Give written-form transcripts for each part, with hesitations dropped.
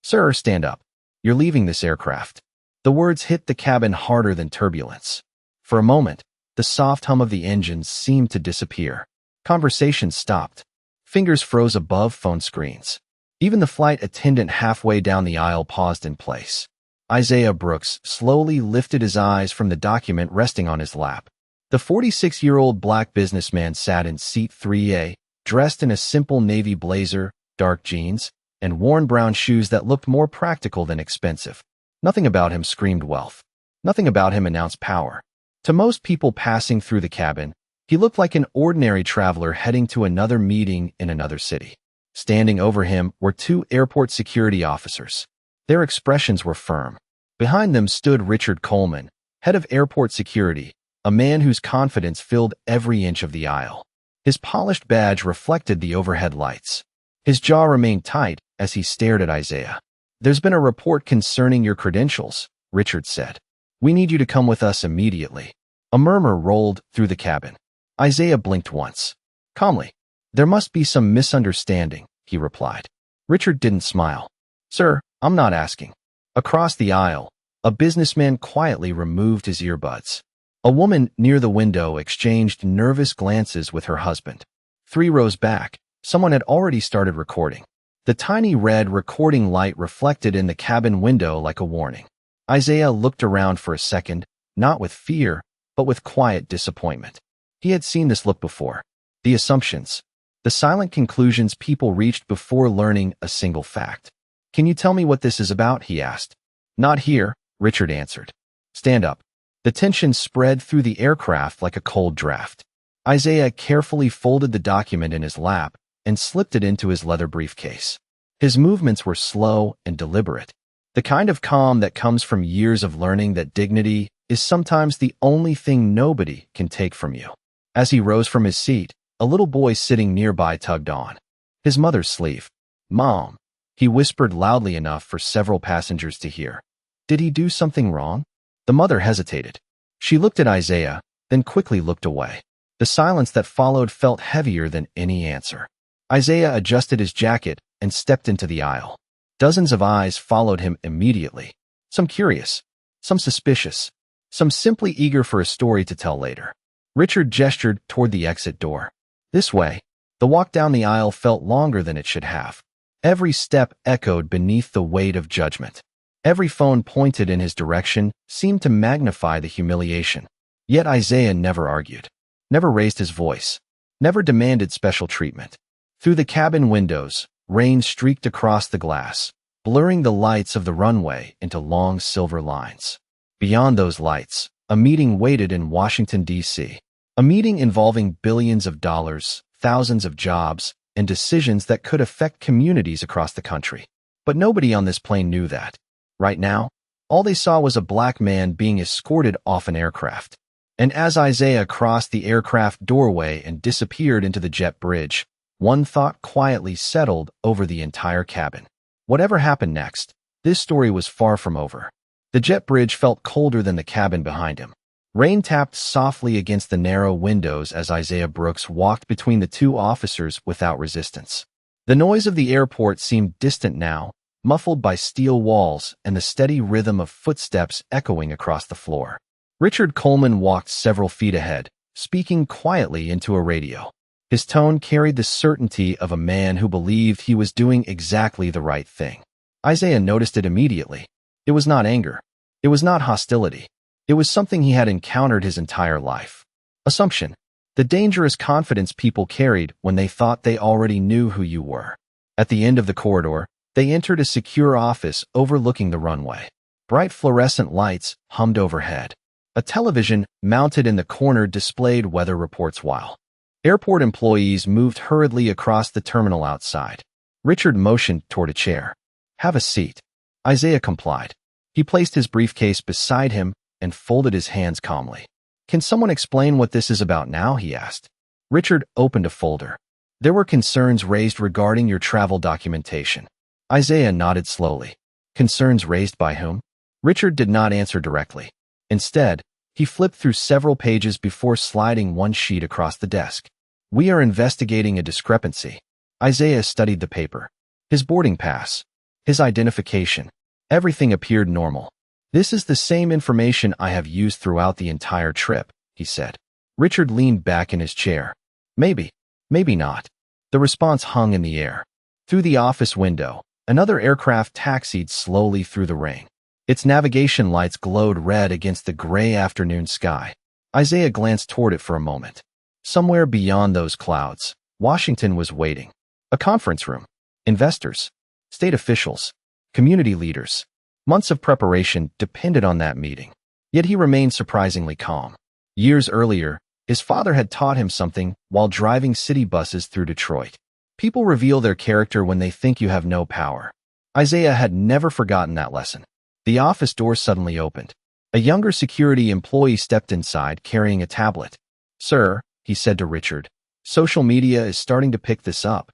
"Sir, stand up. You're leaving this aircraft." The words hit the cabin harder than turbulence. For a moment, the soft hum of the engines seemed to disappear. Conversation stopped. Fingers froze above phone screens. Even the flight attendant halfway down the aisle paused in place. Isaiah Brooks slowly lifted his eyes from the document resting on his lap. The 46-year-old black businessman sat in seat 3A, dressed in a simple navy blazer, dark jeans, and worn brown shoes that looked more practical than expensive. Nothing about him screamed wealth. Nothing about him announced power. To most people passing through the cabin, he looked like an ordinary traveler heading to another meeting in another city. Standing over him were two airport security officers. Their expressions were firm. Behind them stood Richard Coleman, head of airport security, a man whose confidence filled every inch of the aisle. His polished badge reflected the overhead lights. His jaw remained tight as he stared at Isaiah. "There's been a report concerning your credentials," Richard said. "We need you to come with us immediately." A murmur rolled through the cabin. Isaiah blinked once. Calmly, "There must be some misunderstanding," he replied. Richard didn't smile. "Sir, I'm not asking." Across the aisle, a businessman quietly removed his earbuds. A woman near the window exchanged nervous glances with her husband. 3 rows back, someone had already started recording. The tiny red recording light reflected in the cabin window like a warning. Isaiah looked around for a second, not with fear, but with quiet disappointment. He had seen this look before. The assumptions, the silent conclusions people reached before learning a single fact. "Can you tell me what this is about?" he asked. "Not here," Richard answered. "Stand up." The tension spread through the aircraft like a cold draft. Isaiah carefully folded the document in his lap and slipped it into his leather briefcase. His movements were slow and deliberate, the kind of calm that comes from years of learning that dignity is sometimes the only thing nobody can take from you. As he rose from his seat, a little boy sitting nearby tugged on his mother's sleeve. "Mom," he whispered loudly enough for several passengers to hear. "Did he do something wrong?" The mother hesitated. She looked at Isaiah, then quickly looked away. The silence that followed felt heavier than any answer. Isaiah adjusted his jacket and stepped into the aisle. Dozens of eyes followed him immediately. Some curious, some suspicious, some simply eager for a story to tell later. Richard gestured toward the exit door. "This way." The walk down the aisle felt longer than it should have. Every step echoed beneath the weight of judgment. Every phone pointed in his direction seemed to magnify the humiliation. Yet Isaiah never argued, never raised his voice, never demanded special treatment. Through the cabin windows, rain streaked across the glass, blurring the lights of the runway into long silver lines. Beyond those lights, a meeting waited in Washington, D.C. A meeting involving billions of dollars, thousands of jobs, and decisions that could affect communities across the country. But nobody on this plane knew that. Right now, all they saw was a black man being escorted off an aircraft. And as Isaiah crossed the aircraft doorway and disappeared into the jet bridge, one thought quietly settled over the entire cabin. Whatever happened next, this story was far from over. The jet bridge felt colder than the cabin behind him. Rain tapped softly against the narrow windows as Isaiah Brooks walked between the two officers without resistance. The noise of the airport seemed distant now, muffled by steel walls and the steady rhythm of footsteps echoing across the floor. Richard Coleman walked several feet ahead, speaking quietly into a radio. His tone carried the certainty of a man who believed he was doing exactly the right thing. Isaiah noticed it immediately. It was not anger. It was not hostility. It was something he had encountered his entire life. Assumption. The dangerous confidence people carried when they thought they already knew who you were. At the end of the corridor, they entered a secure office overlooking the runway. Bright fluorescent lights hummed overhead. A television mounted in the corner displayed weather reports while airport employees moved hurriedly across the terminal outside. Richard motioned toward a chair. "Have a seat." Isaiah complied. He placed his briefcase beside him and folded his hands calmly. "Can someone explain what this is about now?" he asked. Richard opened a folder. "There were concerns raised regarding your travel documentation." Isaiah nodded slowly. Concerns raised by whom? Richard did not answer directly. Instead, he flipped through several pages before sliding one sheet across the desk. "We are investigating a discrepancy." Isaiah studied the paper. "His boarding pass. His identification. Everything appeared normal. "This is the same information I have used throughout the entire trip," he said. Richard leaned back in his chair. "Maybe. Maybe not." The response hung in the air. Through the office window, another aircraft taxied slowly through the rain. Its navigation lights glowed red against the gray afternoon sky. Isaiah glanced toward it for a moment. Somewhere beyond those clouds, Washington was waiting. A conference room. Investors. State officials. Community leaders. Months of preparation depended on that meeting. Yet he remained surprisingly calm. Years earlier, his father had taught him something while driving city buses through Detroit. People reveal their character when they think you have no power. Isaiah had never forgotten that lesson. The office door suddenly opened. A younger security employee stepped inside carrying a tablet. "Sir," he said to Richard, "social media is starting to pick this up."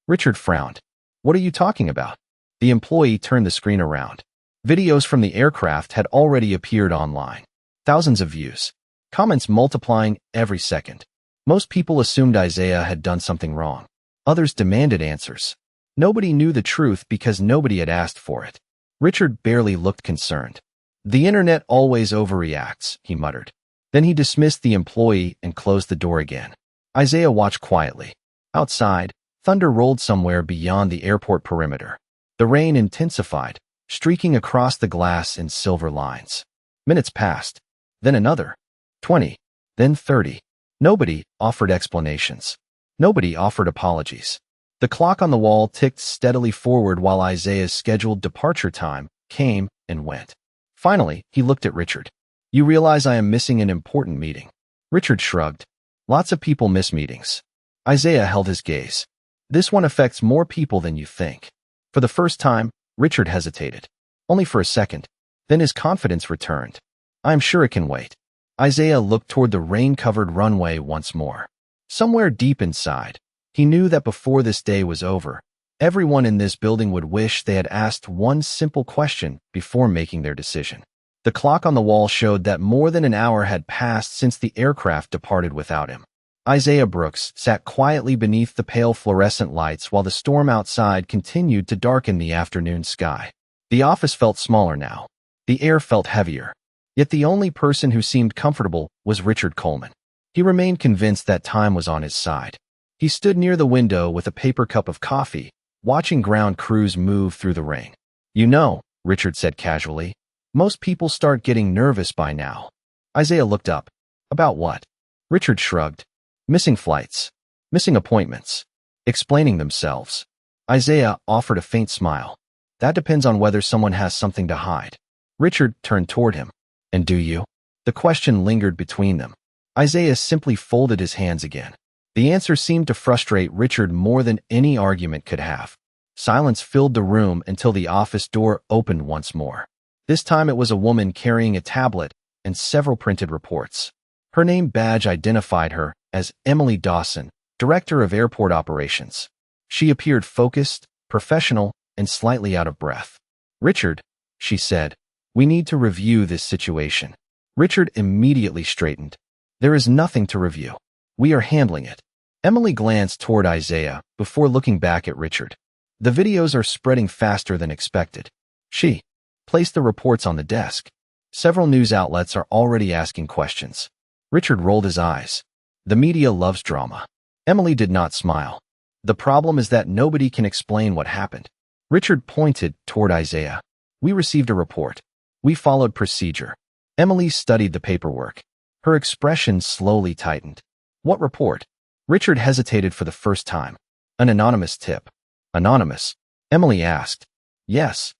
Richard frowned. "What are you talking about?" The employee turned the screen around. Videos from the aircraft had already appeared online. Thousands of views. Comments multiplying every second. Most people assumed Isaiah had done something wrong. Others demanded answers. Nobody knew the truth because nobody had asked for it. Richard barely looked concerned. "The internet always overreacts," he muttered. Then he dismissed the employee and closed the door again. Isaiah watched quietly. Outside, thunder rolled somewhere beyond the airport perimeter. The rain intensified, streaking across the glass in silver lines. Minutes passed. Then another. 20. Then 30. Nobody offered explanations. Nobody offered apologies. The clock on the wall ticked steadily forward while Isaiah's scheduled departure time came and went. Finally, he looked at Richard. "You realize I am missing an important meeting." Richard shrugged. "Lots of people miss meetings." Isaiah held his gaze. "This one affects more people than you think." For the first time, Richard hesitated. Only for a second. Then his confidence returned. "I'm sure it can wait." Isaiah looked toward the rain-covered runway once more. Somewhere deep inside, he knew that before this day was over, everyone in this building would wish they had asked one simple question before making their decision. The clock on the wall showed that more than an hour had passed since the aircraft departed without him. Isaiah Brooks sat quietly beneath the pale fluorescent lights while the storm outside continued to darken the afternoon sky. The office felt smaller now. The air felt heavier. Yet the only person who seemed comfortable was Richard Coleman. He remained convinced that time was on his side. He stood near the window with a paper cup of coffee, watching ground crews move through the rain. "You know," Richard said casually, "most people start getting nervous by now." Isaiah looked up. "About what?" Richard shrugged. "Missing flights. Missing appointments. Explaining themselves." Isaiah offered a faint smile. "That depends on whether someone has something to hide." Richard turned toward him. "And do you?" The question lingered between them. Isaiah simply folded his hands again. The answer seemed to frustrate Richard more than any argument could have. Silence filled the room until the office door opened once more. This time it was a woman carrying a tablet and several printed reports. Her name badge identified her as Emily Dawson, Director of Airport Operations. She appeared focused, professional, and slightly out of breath. "Richard," she said, "we need to review this situation." Richard immediately straightened. "There is nothing to review. We are handling it." Emily glanced toward Isaiah before looking back at Richard. "The videos are spreading faster than expected." She placed the reports on the desk. "Several news outlets are already asking questions." Richard rolled his eyes. "The media loves drama." Emily did not smile. "The problem is that nobody can explain what happened." Richard pointed toward Isaiah. "We received a report. We followed procedure." Emily studied the paperwork. Her expression slowly tightened. "What report?" Richard hesitated for the first time. "An anonymous tip." "Anonymous?" Emily asked. "Yes."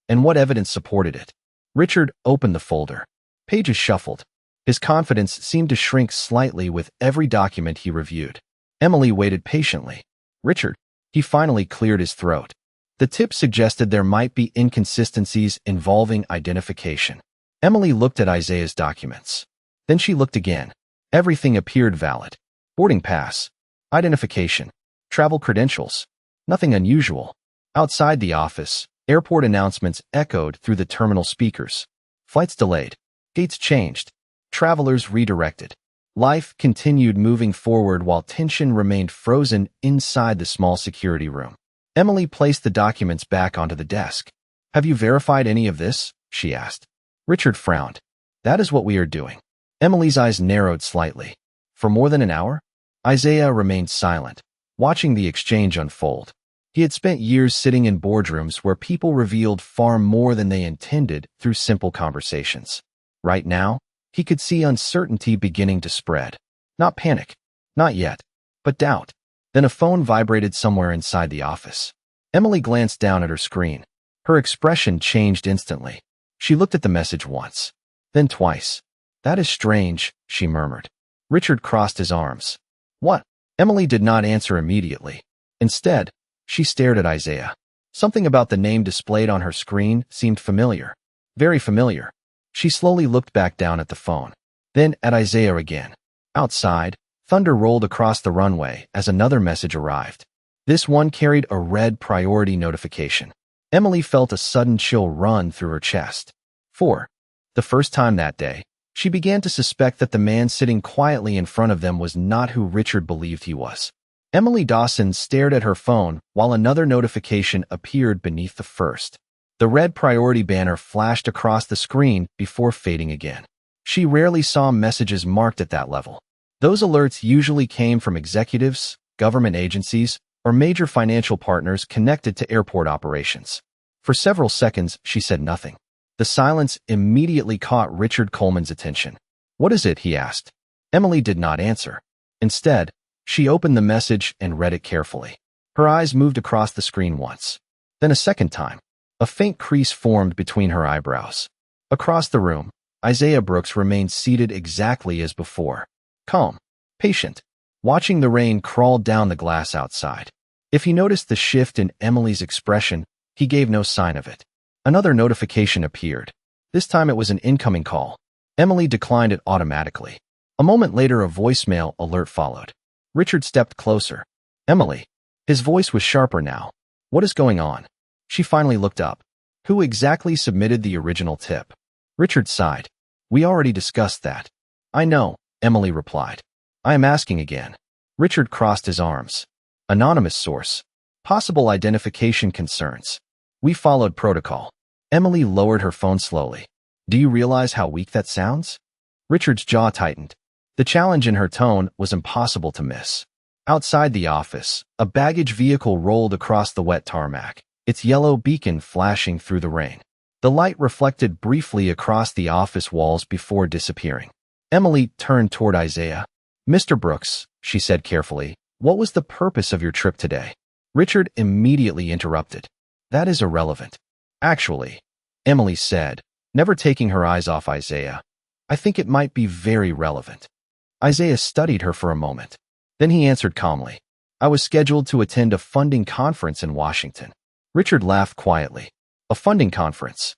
"And what evidence supported it?" Richard opened the folder. Pages shuffled. His confidence seemed to shrink slightly with every document he reviewed. Emily waited patiently. "Richard." He finally cleared his throat. "The tip suggested there might be inconsistencies involving identification." Emily looked at Isaiah's documents. Then she looked again. Everything appeared valid. Boarding pass, identification, travel credentials. Nothing unusual. Outside the office, airport announcements echoed through the terminal speakers. Flights delayed. Gates changed. Travelers redirected. Life continued moving forward while tension remained frozen inside the small security room. Emily placed the documents back onto the desk. Have you verified any of this? She asked. Richard frowned. That is what we are doing. Emily's eyes narrowed slightly. For more than an hour? Isaiah remained silent, watching the exchange unfold. He had spent years sitting in boardrooms where people revealed far more than they intended through simple conversations. Right now, he could see uncertainty beginning to spread. Not panic. Not yet. But doubt. Then a phone vibrated somewhere inside the office. Emily glanced down at her screen. Her expression changed instantly. She looked at the message once, then twice. That is strange, she murmured. Richard crossed his arms. What? Emily did not answer immediately. Instead, she stared at Isaiah. Something about the name displayed on her screen seemed familiar. Very familiar. She slowly looked back down at the phone, then at Isaiah again. Outside, thunder rolled across the runway as another message arrived. This one carried a red priority notification. Emily felt a sudden chill run through her chest. For the first time that day, she began to suspect that the man sitting quietly in front of them was not who Richard believed he was. Emily Dawson stared at her phone while another notification appeared beneath the first. The red priority banner flashed across the screen before fading again. She rarely saw messages marked at that level. Those alerts usually came from executives, government agencies, or major financial partners connected to airport operations. For several seconds, she said nothing. The silence immediately caught Richard Coleman's attention. What is it? He asked. Emily did not answer. Instead, she opened the message and read it carefully. Her eyes moved across the screen once. Then a second time. A faint crease formed between her eyebrows. Across the room, Isaiah Brooks remained seated exactly as before. Calm. Patient. Watching the rain crawl down the glass outside. If he noticed the shift in Emily's expression, he gave no sign of it. Another notification appeared. This time it was an incoming call. Emily declined it automatically. A moment later, a voicemail alert followed. Richard stepped closer. Emily. His voice was sharper now. What is going on? She finally looked up. Who exactly submitted the original tip? Richard sighed. We already discussed that. I know, Emily replied. I am asking again. Richard crossed his arms. Anonymous source. Possible identification concerns. We followed protocol. Emily lowered her phone slowly. Do you realize how weak that sounds? Richard's jaw tightened. The challenge in her tone was impossible to miss. Outside the office, a baggage vehicle rolled across the wet tarmac, its yellow beacon flashing through the rain. The light reflected briefly across the office walls before disappearing. Emily turned toward Isaiah. Mr. Brooks, she said carefully, what was the purpose of your trip today? Richard immediately interrupted. That is irrelevant. Actually, Emily said, never taking her eyes off Isaiah, I think it might be very relevant. Isaiah studied her for a moment. Then he answered calmly. I was scheduled to attend a funding conference in Washington. Richard laughed quietly. A funding conference?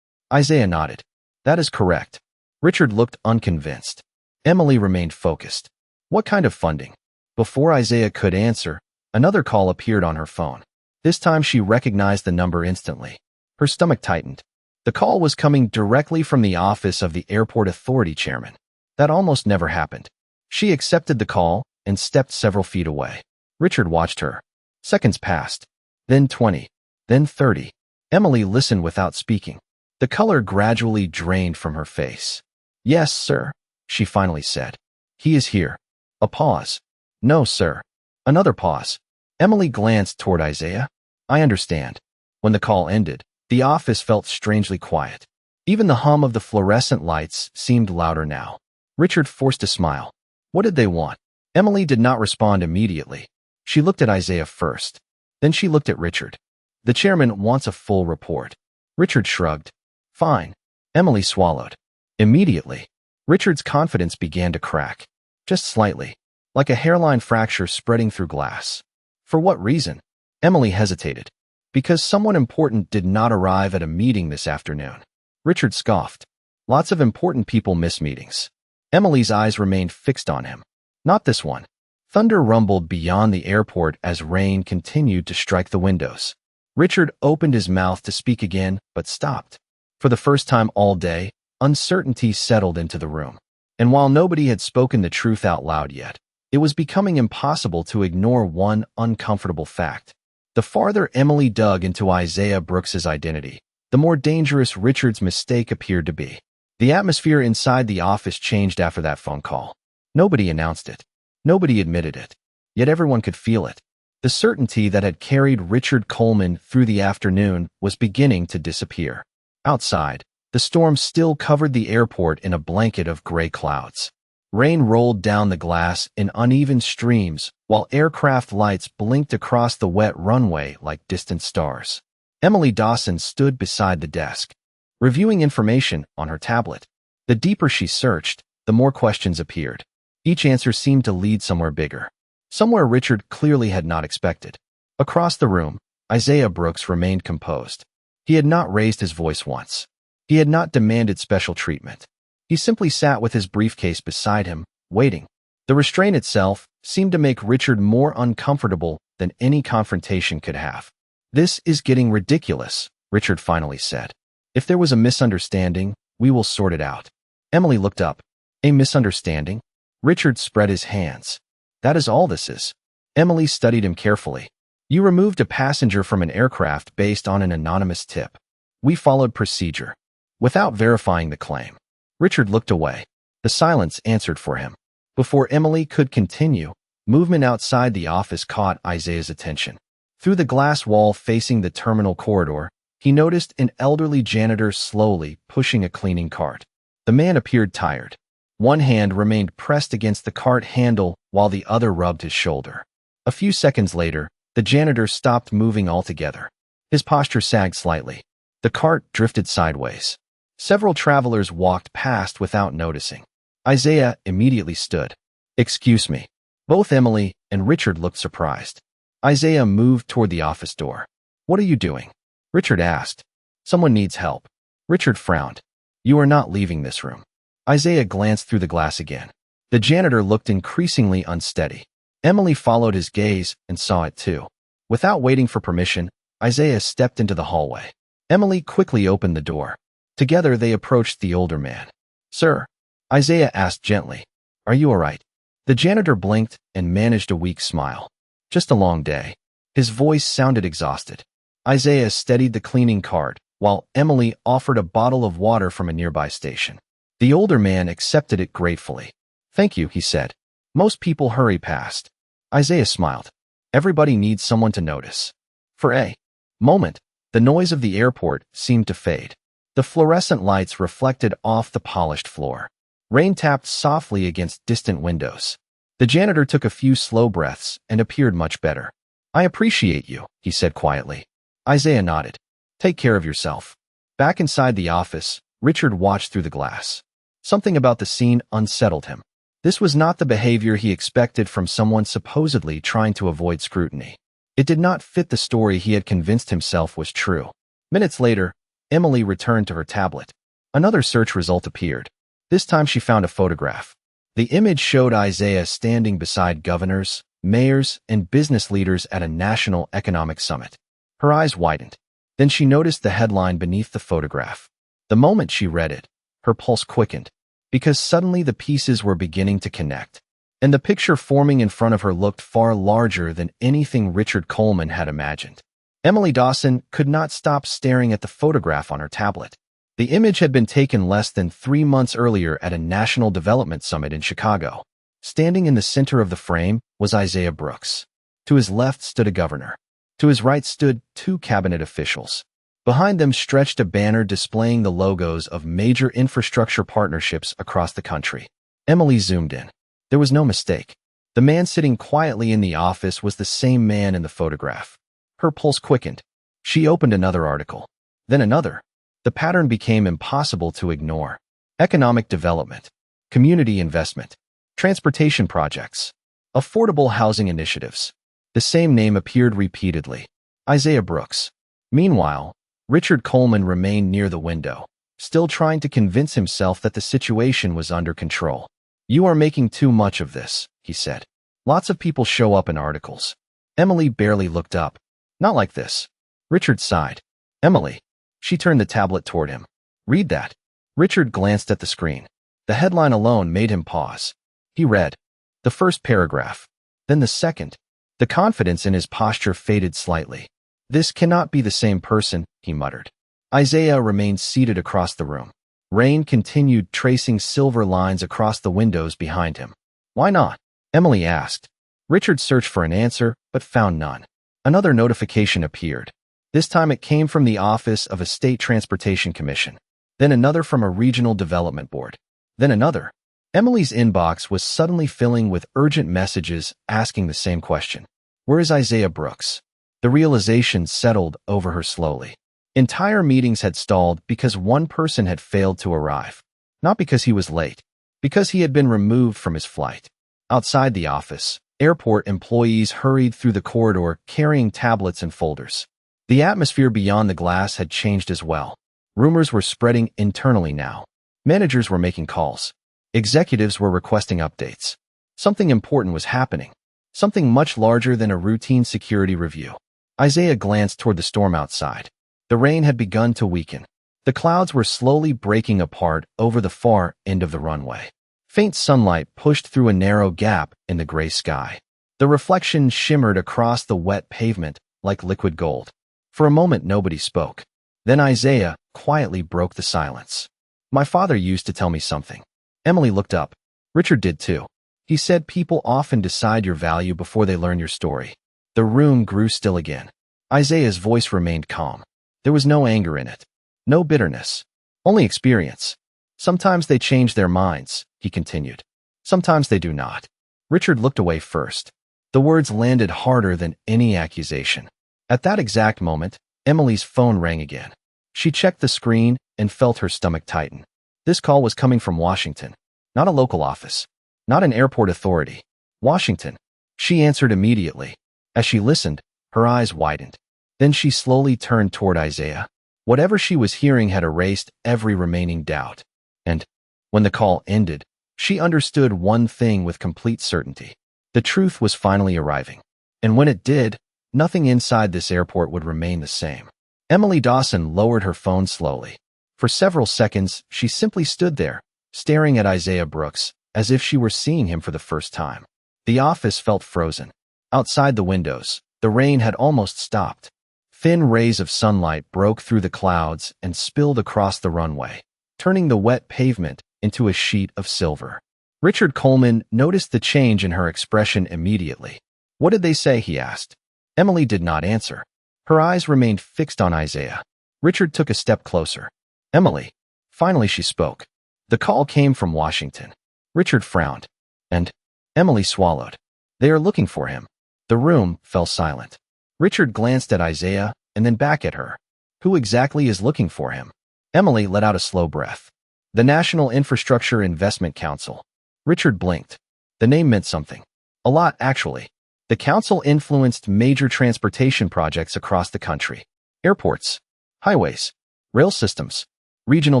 Isaiah nodded. That is correct. Richard looked unconvinced. Emily remained focused. What kind of funding? Before Isaiah could answer, another call appeared on her phone. This time she recognized the number instantly. Her stomach tightened. The call was coming directly from the office of the airport authority chairman. That almost never happened. She accepted the call and stepped several feet away. Richard watched her. Seconds passed. Then 20. Then 30. Emily listened without speaking. The color gradually drained from her face. Yes, sir, she finally said. He is here. A pause. No, sir. Another pause. Emily glanced toward Isaiah. I understand. When the call ended, the office felt strangely quiet. Even the hum of the fluorescent lights seemed louder now. Richard forced a smile. What did they want? Emily did not respond immediately. She looked at Isaiah first. Then she looked at Richard. The chairman wants a full report. Richard shrugged. Fine. Emily swallowed. Immediately, Richard's confidence began to crack. Just slightly, like a hairline fracture spreading through glass. For what reason? Emily hesitated. Because someone important did not arrive at a meeting this afternoon. Richard scoffed. Lots of important people miss meetings. Emily's eyes remained fixed on him. Not this one. Thunder rumbled beyond the airport as rain continued to strike the windows. Richard opened his mouth to speak again, but stopped. For the first time all day, uncertainty settled into the room. And while nobody had spoken the truth out loud yet, it was becoming impossible to ignore one uncomfortable fact. The farther Emily dug into Isaiah Brooks's identity, the more dangerous Richard's mistake appeared to be. The atmosphere inside the office changed after that phone call. Nobody announced it. Nobody admitted it. Yet everyone could feel it. The certainty that had carried Richard Coleman through the afternoon was beginning to disappear. Outside, the storm still covered the airport in a blanket of gray clouds. Rain rolled down the glass in uneven streams, while aircraft lights blinked across the wet runway like distant stars. Emily Dawson stood beside the desk, reviewing information on her tablet. The deeper she searched, the more questions appeared. Each answer seemed to lead somewhere bigger, somewhere Richard clearly had not expected. Across the room, Isaiah Brooks remained composed. He had not raised his voice once. He had not demanded special treatment. He simply sat with his briefcase beside him, waiting. The restraint itself seemed to make Richard more uncomfortable than any confrontation could have. "This is getting ridiculous," Richard finally said. "If there was a misunderstanding, we will sort it out." Emily looked up. "A misunderstanding?" Richard spread his hands. "That is all this is." Emily studied him carefully. "You removed a passenger from an aircraft based on an anonymous tip. We followed procedure, without verifying the claim." Richard looked away. The silence answered for him. Before Emily could continue, movement outside the office caught Isaiah's attention. Through the glass wall facing the terminal corridor, he noticed an elderly janitor slowly pushing a cleaning cart. The man appeared tired. One hand remained pressed against the cart handle while the other rubbed his shoulder. A few seconds later, the janitor stopped moving altogether. His posture sagged slightly. The cart drifted sideways. Several travelers walked past without noticing. Isaiah immediately stood. "Excuse me." Both Emily and Richard looked surprised. Isaiah moved toward the office door. "What are you doing?" Richard asked. "Someone needs help." Richard frowned. "You are not leaving this room." Isaiah glanced through the glass again. The janitor looked increasingly unsteady. Emily followed his gaze and saw it too. Without waiting for permission, Isaiah stepped into the hallway. Emily quickly opened the door. Together they approached the older man. "Sir," Isaiah asked gently, "are you all right?" The janitor blinked and managed a weak smile. "Just a long day." His voice sounded exhausted. Isaiah steadied the cleaning cart, while Emily offered a bottle of water from a nearby station. The older man accepted it gratefully. "Thank you," he said. "Most people hurry past." Isaiah smiled. "Everybody needs someone to notice." For a moment, the noise of the airport seemed to fade. The fluorescent lights reflected off the polished floor. Rain tapped softly against distant windows. The janitor took a few slow breaths and appeared much better. "I appreciate you," he said quietly. Isaiah nodded. "Take care of yourself." Back inside the office, Richard watched through the glass. Something about the scene unsettled him. This was not the behavior he expected from someone supposedly trying to avoid scrutiny. It did not fit the story he had convinced himself was true. Minutes later, Emily returned to her tablet. Another search result appeared. This time she found a photograph. The image showed Isaiah standing beside governors, mayors, and business leaders at a national economic summit. Her eyes widened. Then she noticed the headline beneath the photograph. The moment she read it, her pulse quickened, because suddenly the pieces were beginning to connect. And the picture forming in front of her looked far larger than anything Richard Coleman had imagined. Emily Dawson could not stop staring at the photograph on her tablet. The image had been taken less than 3 months earlier at a national development summit in Chicago. Standing in the center of the frame was Isaiah Brooks. To his left stood a governor. To his right stood 2 cabinet officials. Behind them stretched a banner displaying the logos of major infrastructure partnerships across the country. Emily zoomed in. There was no mistake. The man sitting quietly in the office was the same man in the photograph. Her pulse quickened. She opened another article. Then another. The pattern became impossible to ignore. Economic development, community investment, transportation projects, affordable housing initiatives. The same name appeared repeatedly. Isaiah Brooks. Meanwhile, Richard Coleman remained near the window, still trying to convince himself that the situation was under control. "You are making too much of this," he said. "Lots of people show up in articles." Emily barely looked up. "Not like this." Richard sighed. "Emily." She turned the tablet toward him. "Read that." Richard glanced at the screen. The headline alone made him pause. He read the first paragraph, then the second, The confidence in his posture faded slightly. "This cannot be the same person," he muttered. Isaiah remained seated across the room. Rain continued tracing silver lines across the windows behind him. "Why not?" Emily asked. Richard searched for an answer, but found none. Another notification appeared. This time it came from the office of a state transportation commission. Then another from a regional development board. Then another. Emily's inbox was suddenly filling with urgent messages asking the same question. Where is Isaiah Brooks? The realization settled over her slowly. Entire meetings had stalled because one person had failed to arrive. Not because he was late, because he had been removed from his flight. Outside the office, airport employees hurried through the corridor carrying tablets and folders. The atmosphere beyond the glass had changed as well. Rumors were spreading internally now. Managers were making calls. Executives were requesting updates. Something important was happening. Something much larger than a routine security review. Isaiah glanced toward the storm outside. The rain had begun to weaken. The clouds were slowly breaking apart over the far end of the runway. Faint sunlight pushed through a narrow gap in the gray sky. The reflection shimmered across the wet pavement like liquid gold. For a moment, nobody spoke. Then Isaiah quietly broke the silence. "My father used to tell me something." Emily looked up. Richard did too. He said people often decide your value before they learn your story. The room grew still again. Isaiah's voice remained calm. There was no anger in it. No bitterness. Only experience. "Sometimes they change their minds," he continued. "Sometimes they do not." Richard looked away first. The words landed harder than any accusation. At that exact moment, Emily's phone rang again. She checked the screen and felt her stomach tighten. This call was coming from Washington. Not a local office. Not an airport authority. Washington. She answered immediately. As she listened, her eyes widened. Then she slowly turned toward Isaiah. Whatever she was hearing had erased every remaining doubt. And when the call ended, she understood one thing with complete certainty. The truth was finally arriving. And when it did, nothing inside this airport would remain the same. Emily Dawson lowered her phone slowly. For several seconds, she simply stood there, staring at Isaiah Brooks, as if she were seeing him for the first time. The office felt frozen. Outside the windows, the rain had almost stopped. Thin rays of sunlight broke through the clouds and spilled across the runway, turning the wet pavement into a sheet of silver. Richard Coleman noticed the change in her expression immediately. "What did they say?" he asked. Emily did not answer. Her eyes remained fixed on Isaiah. Richard took a step closer. "Emily." Finally she spoke. "The call came from Washington." Richard frowned. "And?" Emily swallowed. "They are looking for him." The room fell silent. Richard glanced at Isaiah and then back at her. "Who exactly is looking for him?" Emily let out a slow breath. "The National Infrastructure Investment Council." Richard blinked. The name meant something. A lot, actually. The council influenced major transportation projects across the country. Airports, highways, rail systems, regional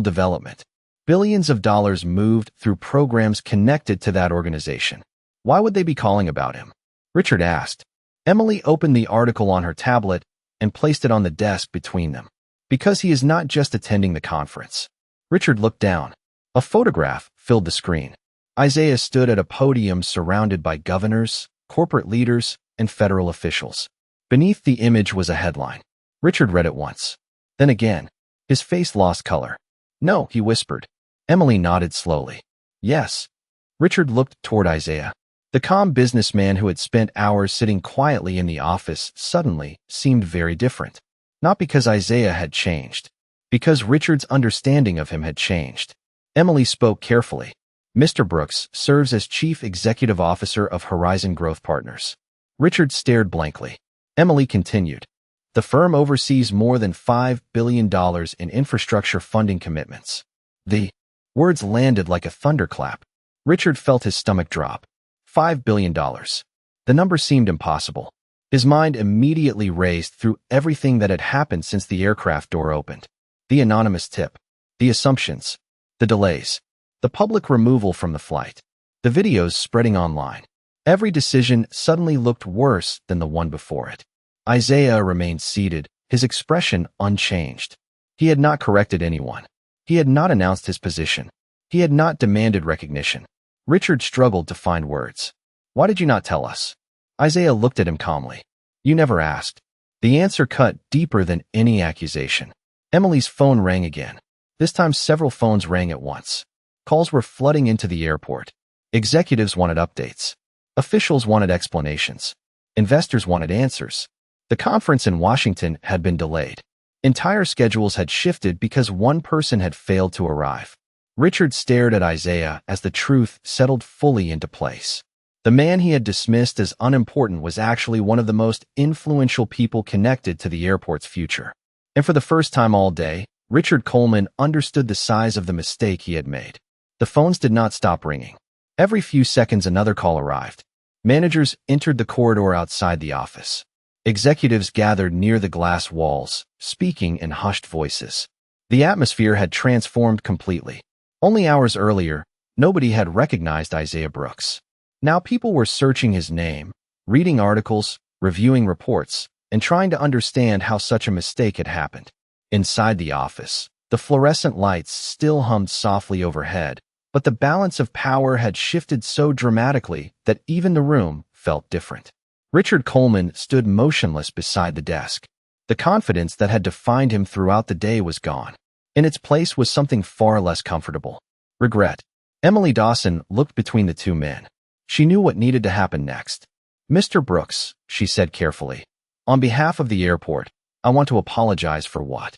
development. Billions of dollars moved through programs connected to that organization. Why would they be calling about him? Richard asked. Emily opened the article on her tablet and placed it on the desk between them. "Because he is not just attending the conference." Richard looked down. A photograph filled the screen. Isaiah stood at a podium surrounded by governors, corporate leaders, and federal officials. Beneath the image was a headline. Richard read it once. Then again. His face lost color. "No," he whispered. Emily nodded slowly. "Yes." Richard looked toward Isaiah. The calm businessman who had spent hours sitting quietly in the office suddenly seemed very different. Not because Isaiah had changed. Because Richard's understanding of him had changed. Emily spoke carefully. "Mr. Brooks serves as Chief Executive Officer of Horizon Growth Partners." Richard stared blankly. Emily continued. "The firm oversees more than $5 billion in infrastructure funding commitments." The words landed like a thunderclap. Richard felt his stomach drop. $5 billion. The number seemed impossible. His mind immediately raced through everything that had happened since the aircraft door opened. The anonymous tip. The assumptions. The delays. The public removal from the flight. The videos spreading online. Every decision suddenly looked worse than the one before it. Isaiah remained seated, his expression unchanged. He had not corrected anyone. He had not announced his position. He had not demanded recognition. Richard struggled to find words. "Why did you not tell us?" Isaiah looked at him calmly. You never asked. The answer cut deeper than any accusation. Emily's phone rang again. This time several phones rang at once. Calls were flooding into the airport. Executives wanted updates. Officials wanted explanations. Investors wanted answers. The conference in Washington had been delayed. Entire schedules had shifted because one person had failed to arrive. Richard stared at Isaiah as the truth settled fully into place. The man he had dismissed as unimportant was actually one of the most influential people connected to the airport's future. And for the first time all day, Richard Coleman understood the size of the mistake he had made. The phones did not stop ringing. Every few seconds another call arrived. Managers entered the corridor outside the office. Executives gathered near the glass walls, speaking in hushed voices. The atmosphere had transformed completely. Only hours earlier, nobody had recognized Isaiah Brooks. Now people were searching his name, reading articles, reviewing reports, and trying to understand how such a mistake had happened. Inside the office, the fluorescent lights still hummed softly overhead, but the balance of power had shifted so dramatically that even the room felt different. Richard Coleman stood motionless beside the desk. The confidence that had defined him throughout the day was gone. In its place was something far less comfortable. Regret. Emily Dawson looked between the two men. She knew what needed to happen next. Mr. Brooks, she said carefully, on behalf of the airport, I want to apologize for what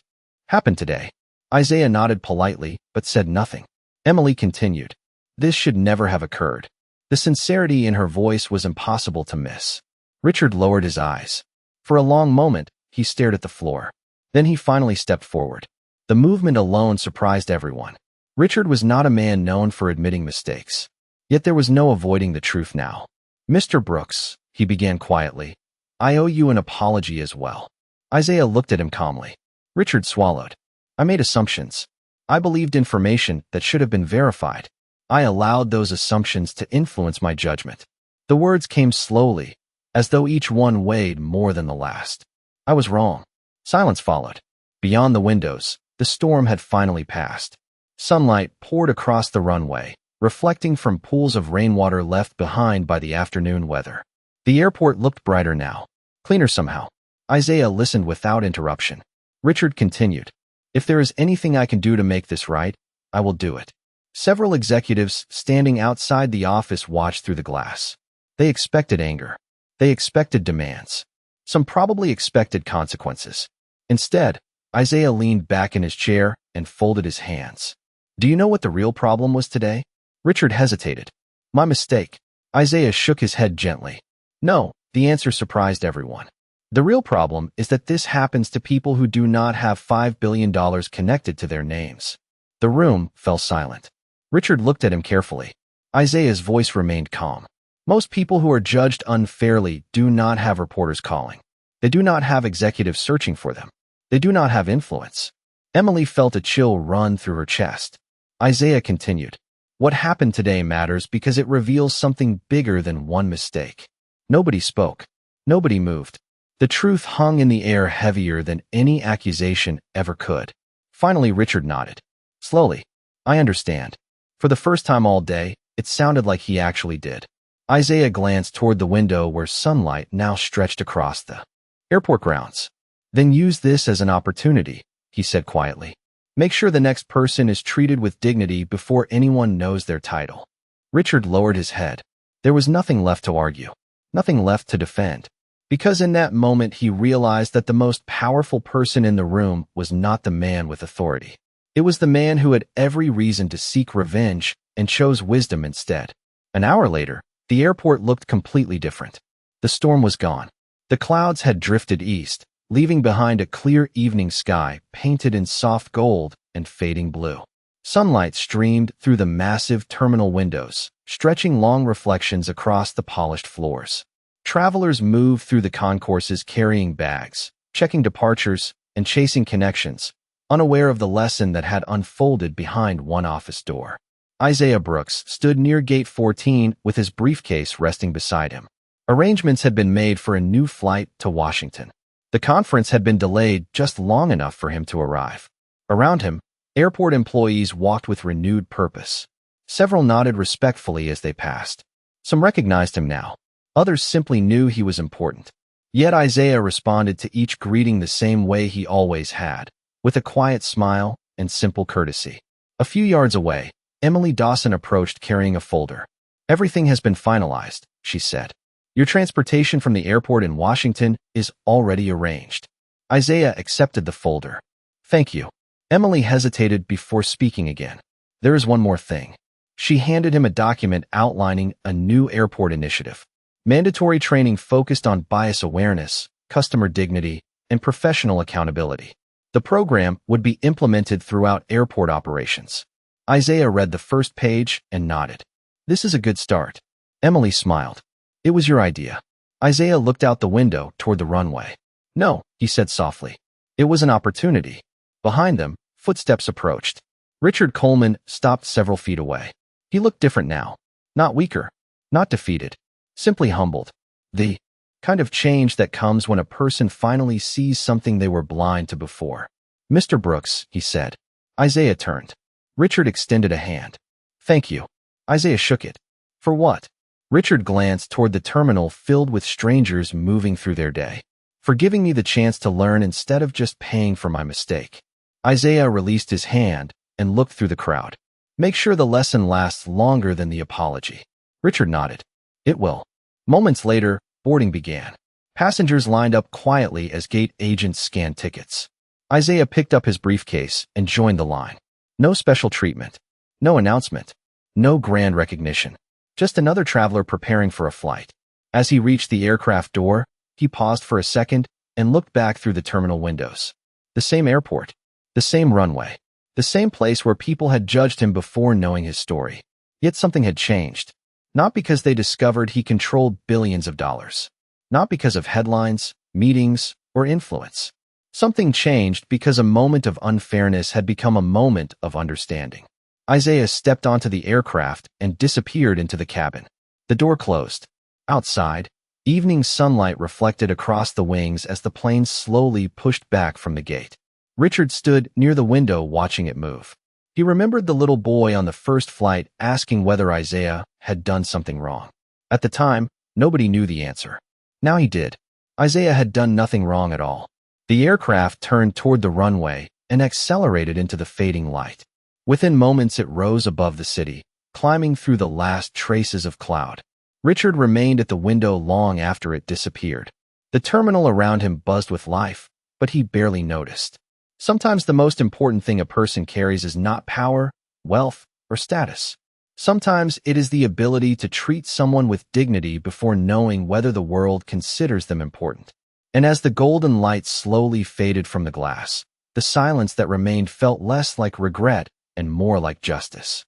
happened today. Isaiah nodded politely, but said nothing. Emily continued. This should never have occurred. The sincerity in her voice was impossible to miss. Richard lowered his eyes. For a long moment, he stared at the floor. Then he finally stepped forward. The movement alone surprised everyone. Richard was not a man known for admitting mistakes. Yet there was no avoiding the truth now. Mr. Brooks, he began quietly, I owe you an apology as well. Isaiah looked at him calmly. Richard swallowed. I made assumptions. I believed information that should have been verified. I allowed those assumptions to influence my judgment. The words came slowly, as though each one weighed more than the last. I was wrong. Silence followed. Beyond the windows, the storm had finally passed. Sunlight poured across the runway, reflecting from pools of rainwater left behind by the afternoon weather. The airport looked brighter now, cleaner somehow. Isaiah listened without interruption. Richard continued. If there is anything I can do to make this right, I will do it. Several executives standing outside the office watched through the glass. They expected anger. They expected demands. Some probably expected consequences. Instead, Isaiah leaned back in his chair and folded his hands. Do you know what the real problem was today? Richard hesitated. My mistake. Isaiah shook his head gently. No, the answer surprised everyone. The real problem is that this happens to people who do not have $5 billion connected to their names. The room fell silent. Richard looked at him carefully. Isaiah's voice remained calm. Most people who are judged unfairly do not have reporters calling. They do not have executives searching for them. They do not have influence. Emily felt a chill run through her chest. Isaiah continued. What happened today matters because it reveals something bigger than one mistake. Nobody spoke. Nobody moved. The truth hung in the air heavier than any accusation ever could. Finally, Richard nodded. Slowly. I understand. For the first time all day, it sounded like he actually did. Isaiah glanced toward the window where sunlight now stretched across the airport grounds. Then use this as an opportunity, he said quietly. Make sure the next person is treated with dignity before anyone knows their title. Richard lowered his head. There was nothing left to argue. Nothing left to defend. Because in that moment he realized that the most powerful person in the room was not the man with authority. It was the man who had every reason to seek revenge and chose wisdom instead. An hour later, the airport looked completely different. The storm was gone. The clouds had drifted east, leaving behind a clear evening sky painted in soft gold and fading blue. Sunlight streamed through the massive terminal windows, stretching long reflections across the polished floors. Travelers moved through the concourses carrying bags, checking departures, and chasing connections, unaware of the lesson that had unfolded behind one office door. Isaiah Brooks stood near Gate 14 with his briefcase resting beside him. Arrangements had been made for a new flight to Washington. The conference had been delayed just long enough for him to arrive. Around him, airport employees walked with renewed purpose. Several nodded respectfully as they passed. Some recognized him now. Others simply knew he was important. Yet Isaiah responded to each greeting the same way he always had, with a quiet smile and simple courtesy. A few yards away, Emily Dawson approached carrying a folder. "Everything has been finalized," she said. "Your transportation from the airport in Washington is already arranged." Isaiah accepted the folder. "Thank you." Emily hesitated before speaking again. "There is one more thing." She handed him a document outlining a new airport initiative. Mandatory training focused on bias awareness, customer dignity, and professional accountability. The program would be implemented throughout airport operations. Isaiah read the first page and nodded. "This is a good start." Emily smiled. "It was your idea." Isaiah looked out the window toward the runway. "No," he said softly. "It was an opportunity." Behind them, footsteps approached. Richard Coleman stopped several feet away. He looked different now. Not weaker, not defeated, simply humbled. The kind of change that comes when a person finally sees something they were blind to before. "Mr. Brooks," he said. Isaiah turned. Richard extended a hand. "Thank you." Isaiah shook it. "For what?" Richard glanced toward the terminal filled with strangers moving through their day. "For giving me the chance to learn instead of just paying for my mistake." Isaiah released his hand and looked through the crowd. "Make sure the lesson lasts longer than the apology." Richard nodded. "It will." Moments later, boarding began. Passengers lined up quietly as gate agents scanned tickets. Isaiah picked up his briefcase and joined the line. No special treatment. No announcement. No grand recognition. Just another traveler preparing for a flight. As he reached the aircraft door, he paused for a second and looked back through the terminal windows. The same airport. The same runway. The same place where people had judged him before knowing his story. Yet something had changed. Not because they discovered he controlled billions of dollars. Not because of headlines, meetings, or influence. Something changed because a moment of unfairness had become a moment of understanding. Isaiah stepped onto the aircraft and disappeared into the cabin. The door closed. Outside, evening sunlight reflected across the wings as the plane slowly pushed back from the gate. Richard stood near the window watching it move. He remembered the little boy on the first flight asking whether Isaiah had done something wrong. At the time, nobody knew the answer. Now he did. Isaiah had done nothing wrong at all. The aircraft turned toward the runway and accelerated into the fading light. Within moments it rose above the city, climbing through the last traces of cloud. Richard remained at the window long after it disappeared. The terminal around him buzzed with life, but he barely noticed. Sometimes the most important thing a person carries is not power, wealth, or status. Sometimes it is the ability to treat someone with dignity before knowing whether the world considers them important. And as the golden light slowly faded from the glass, the silence that remained felt less like regret and more like justice.